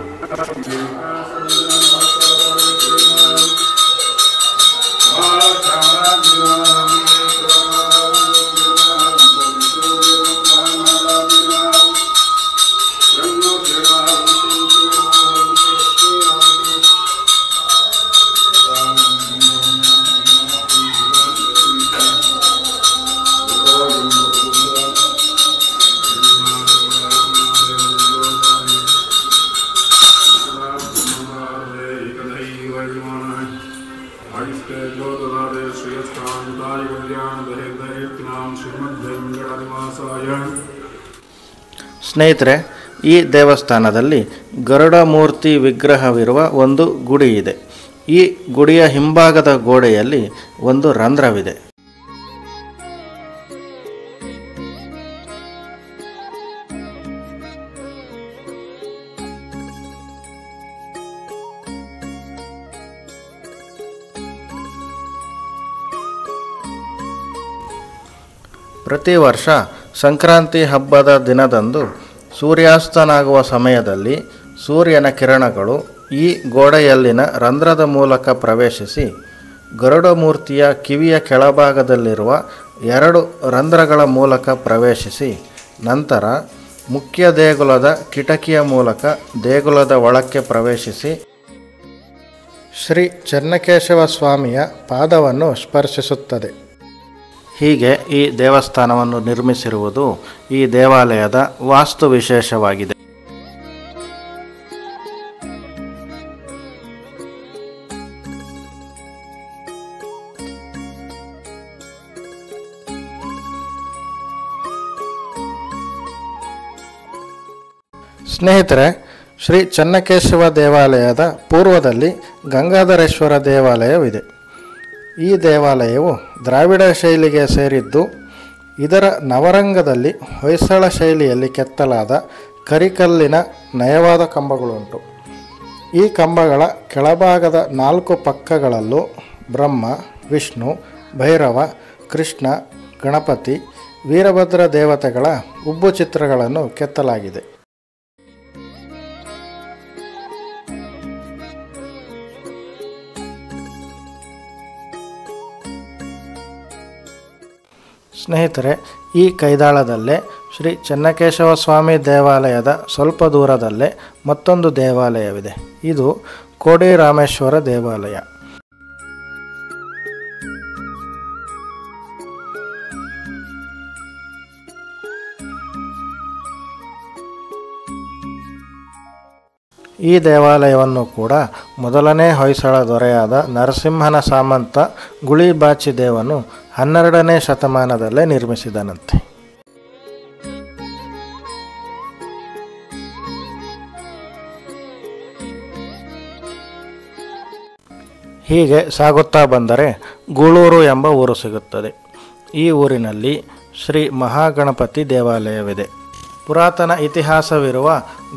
Speaker 3: ಸ್ನೇಹಿತರೆ, ಈ ದೇವಸ್ಥಾನದಲ್ಲಿ ಗರುಡ ಮೂರ್ತಿ ವಿಗ್ರಹವಿರುವ ಒಂದು ಗುಡಿ ಇದೆ. ಈ ಗುಡಿಯ ಹಿಂಭಾಗದ ಗೋಡೆಯಲ್ಲಿ ಒಂದು ರಂಧ್ರವಿದೆ. ಪ್ರತಿ ವರ್ಷ ಸಂಕ್ರಾಂತಿ ಹಬ್ಬದ ದಿನದಂದು ಸೂರ್ಯಾಸ್ತನಾಗುವ ಸಮಯದಲ್ಲಿ ಸೂರ್ಯನ ಕಿರಣಗಳು ಈ ಗೋಡೆಯಲ್ಲಿನ ರಂಧ್ರದ ಮೂಲಕ ಪ್ರವೇಶಿಸಿ ಗರುಡ ಮೂರ್ತಿಯ ಕಿವಿಯ ಕೆಳಭಾಗದಲ್ಲಿರುವ 2 ರಂಧ್ರಗಳ ಮೂಲಕ ಪ್ರವೇಶಿಸಿ ನಂತರ ಮುಖ್ಯ ದೇಗುಲದ ಕಿಟಕಿಯ ಮೂಲಕ ದೇಗುಲದ ಒಳಕ್ಕೆ ಪ್ರವೇಶಿಸಿ ಶ್ರೀ ಚೆನ್ನಕೇಶವ ಸ್ವಾಮಿಯ ಪಾದವನ್ನು ಸ್ಪರ್ಶಿಸುತ್ತದೆ. ಹೀಗೆ ಈ ದೇವಸ್ಥಾನವನ್ನು ನಿರ್ಮಿಸಿರುವುದು ಈ ದೇವಾಲಯದ ವಾಸ್ತು ವಿಶೇಷವಾಗಿದೆ. ಸ್ನೇಹಿತರೆ, ಶ್ರೀ ಚೆನ್ನಕೇಶವ ದೇವಾಲಯದ ಪೂರ್ವದಲ್ಲಿ ಗಂಗಾಧರೇಶ್ವರ ದೇವಾಲಯವಿದೆ. ಈ ದೇವಾಲಯವು ದ್ರಾವಿಡ ಶೈಲಿಗೆ ಸೇರಿದ್ದು, ಇದರ ನವರಂಗದಲ್ಲಿ ಹೊಯ್ಸಳ ಶೈಲಿಯಲ್ಲಿ ಕೆತ್ತಲಾದ ಕರಿಕಲ್ಲಿನ ನಯವಾದ ಕಂಬಗಳುಂಟು. ಈ ಕಂಬಗಳ ಕೆಳಭಾಗದ 4 ಪಕ್ಕಗಳಲ್ಲೂ ಬ್ರಹ್ಮ, ವಿಷ್ಣು, ಭೈರವ, ಕೃಷ್ಣ, ಗಣಪತಿ, ವೀರಭದ್ರ ದೇವತೆಗಳ ಉಬ್ಬು ಚಿತ್ರಗಳನ್ನು ಕೆತ್ತಲಾಗಿದೆ. ಸ್ನೇಹಿತರೆ, ಈ ಕೈದಾಳದಲ್ಲೇ ಶ್ರೀ ಚೆನ್ನಕೇಶವ ಸ್ವಾಮಿ ದೇವಾಲಯದ ಸ್ವಲ್ಪ ದೂರದಲ್ಲೇ ಮತ್ತೊಂದು ದೇವಾಲಯವಿದೆ. ಇದು ಕೋಡಿ ರಾಮೇಶ್ವರ ದೇವಾಲಯ. ಈ ದೇವಾಲಯವನ್ನು ಕೂಡ ಮೊದಲನೇ ಹೊಯ್ಸಳ ದೊರೆಯಾದ ನರಸಿಂಹನ ಸಾಮಂತ ಗುಳಿಬಾಚಿದೇವನು 12ನೇ ಶತಮಾನದಲ್ಲೇ ನಿರ್ಮಿಸಿದನಂತೆ. ಹೀಗೆ ಸಾಗುತ್ತಾ ಬಂದರೆ ಗೂಳೂರು ಎಂಬ ಊರು ಸಿಗುತ್ತದೆ. ಈ ಊರಿನಲ್ಲಿ ಶ್ರೀ ಮಹಾಗಣಪತಿ ದೇವಾಲಯವಿದೆ. ಪುರಾತನ ಇತಿಹಾಸವಿರುವ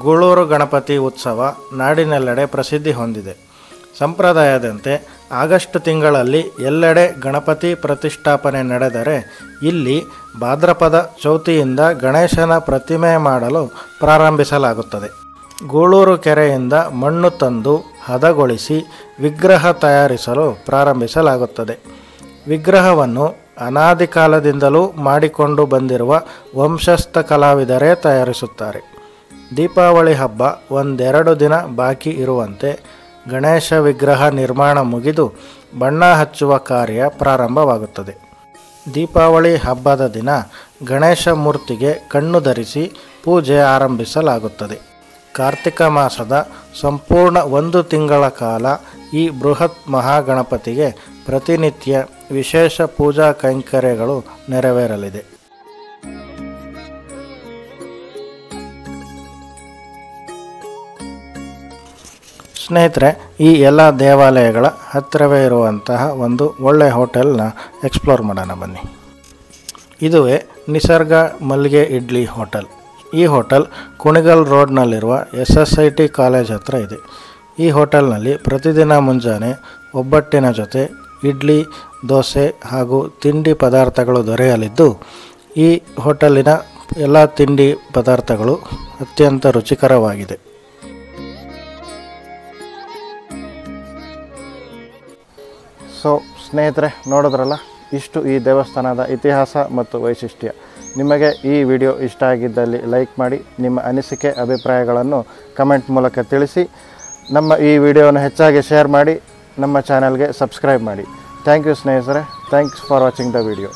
Speaker 3: ಗೂಳೂರು ಗಣಪತಿ ಉತ್ಸವ ನಾಡಿನೆಲ್ಲೆಡೆ ಪ್ರಸಿದ್ಧಿ ಹೊಂದಿದೆ. ಸಂಪ್ರದಾಯದಂತೆ ಆಗಸ್ಟ್ ತಿಂಗಳಲ್ಲಿ ಎಲ್ಲೆಡೆ ಗಣಪತಿ ಪ್ರತಿಷ್ಠಾಪನೆ ನಡೆದರೆ ಇಲ್ಲಿ ಭಾದ್ರಪದ ಚೌತಿಯಿಂದ ಗಣೇಶನ ಪ್ರತಿಮೆ ಮಾಡಲು ಪ್ರಾರಂಭಿಸಲಾಗುತ್ತದೆ. ಗೂಳೂರು ಕೆರೆಯಿಂದ ಮಣ್ಣು ತಂದು ಹದಗೊಳಿಸಿ ವಿಗ್ರಹ ತಯಾರಿಸಲು ಪ್ರಾರಂಭಿಸಲಾಗುತ್ತದೆ. ವಿಗ್ರಹವನ್ನು ಅನಾದಿ ಕಾಲದಿಂದಲೂ ಮಾಡಿಕೊಂಡು ಬಂದಿರುವ ವಂಶಸ್ಥ ಕಲಾವಿದರೇ ತಯಾರಿಸುತ್ತಾರೆ. ದೀಪಾವಳಿ ಹಬ್ಬ ಒಂದೆರಡು ದಿನ ಬಾಕಿ ಇರುವಂತೆ ಗಣೇಶ ವಿಗ್ರಹ ನಿರ್ಮಾಣ ಮುಗಿದು ಬಣ್ಣ ಹಚ್ಚುವ ಕಾರ್ಯ ಪ್ರಾರಂಭವಾಗುತ್ತದೆ. ದೀಪಾವಳಿ ಹಬ್ಬದ ದಿನ ಗಣೇಶ ಮೂರ್ತಿಗೆ ಕಣ್ಣು ಧರಿಸಿ ಪೂಜೆ ಆರಂಭಿಸಲಾಗುತ್ತದೆ. ಕಾರ್ತಿಕ ಮಾಸದ ಸಂಪೂರ್ಣ 1 ತಿಂಗಳ ಕಾಲ ಈ ಬೃಹತ್ ಮಹಾಗಣಪತಿಗೆ ಪ್ರತಿನಿತ್ಯ ವಿಶೇಷ ಪೂಜಾ ಕೈಂಕರ್ಯಗಳು ನೆರವೇರಲಿದೆ. ಸ್ನೇಹಿತರೆ, ಈ ಎಲ್ಲ ದೇವಾಲಯಗಳ ಹತ್ತಿರವೇ ಇರುವಂತಹ ಒಂದು ಒಳ್ಳೆಯ ಹೋಟೆಲ್ನ ಎಕ್ಸ್ಪ್ಲೋರ್ ಮಾಡೋಣ ಬನ್ನಿ. ಇದುವೇ ನಿಸರ್ಗ ಮಲ್ಲಿಗೆ ಇಡ್ಲಿ ಹೋಟೆಲ್. ಈ ಹೋಟೆಲ್ ಕುಣಿಗಲ್ ರೋಡ್ನಲ್ಲಿರುವ SSIT ಕಾಲೇಜ್ ಹತ್ರ ಇದೆ. ಈ ಹೋಟೆಲ್ನಲ್ಲಿ ಪ್ರತಿದಿನ ಮುಂಜಾನೆ ಒಬ್ಬಟ್ಟಿನ ಜೊತೆ ಇಡ್ಲಿ, ದೋಸೆ ಹಾಗೂ ತಿಂಡಿ ಪದಾರ್ಥಗಳು ದೊರೆಯಲಿದ್ದು, ಈ ಹೋಟೆಲಿನ ಎಲ್ಲ ತಿಂಡಿ ಪದಾರ್ಥಗಳು ಅತ್ಯಂತ ರುಚಿಕರವಾಗಿದೆ. ಸೊ ಸ್ನೇಹಿತರೆ, ನೋಡಿದ್ರಲ್ಲ, ಇಷ್ಟು ಈ ದೇವಸ್ಥಾನದ ಇತಿಹಾಸ ಮತ್ತು ವೈಶಿಷ್ಟ್ಯ. ನಿಮಗೆ ಈ ವಿಡಿಯೋ ಇಷ್ಟ ಆಗಿದ್ದಲ್ಲಿ ಲೈಕ್ ಮಾಡಿ, ನಿಮ್ಮ ಅನಿಸಿಕೆ ಅಭಿಪ್ರಾಯಗಳನ್ನು ಕಮೆಂಟ್ ಮೂಲಕ ತಿಳಿಸಿ. ನಮ್ಮ ಈ ವಿಡಿಯೋವನ್ನು ಹೆಚ್ಚಾಗಿ ಶೇರ್ ಮಾಡಿ, ನಮ್ಮ ಚಾನಲ್ಗೆ ಸಬ್ಸ್ಕ್ರೈಬ್ ಮಾಡಿ. ಥ್ಯಾಂಕ್ ಯು ಸ್ನೇಹಿತರೆ. Thanks for watching the video.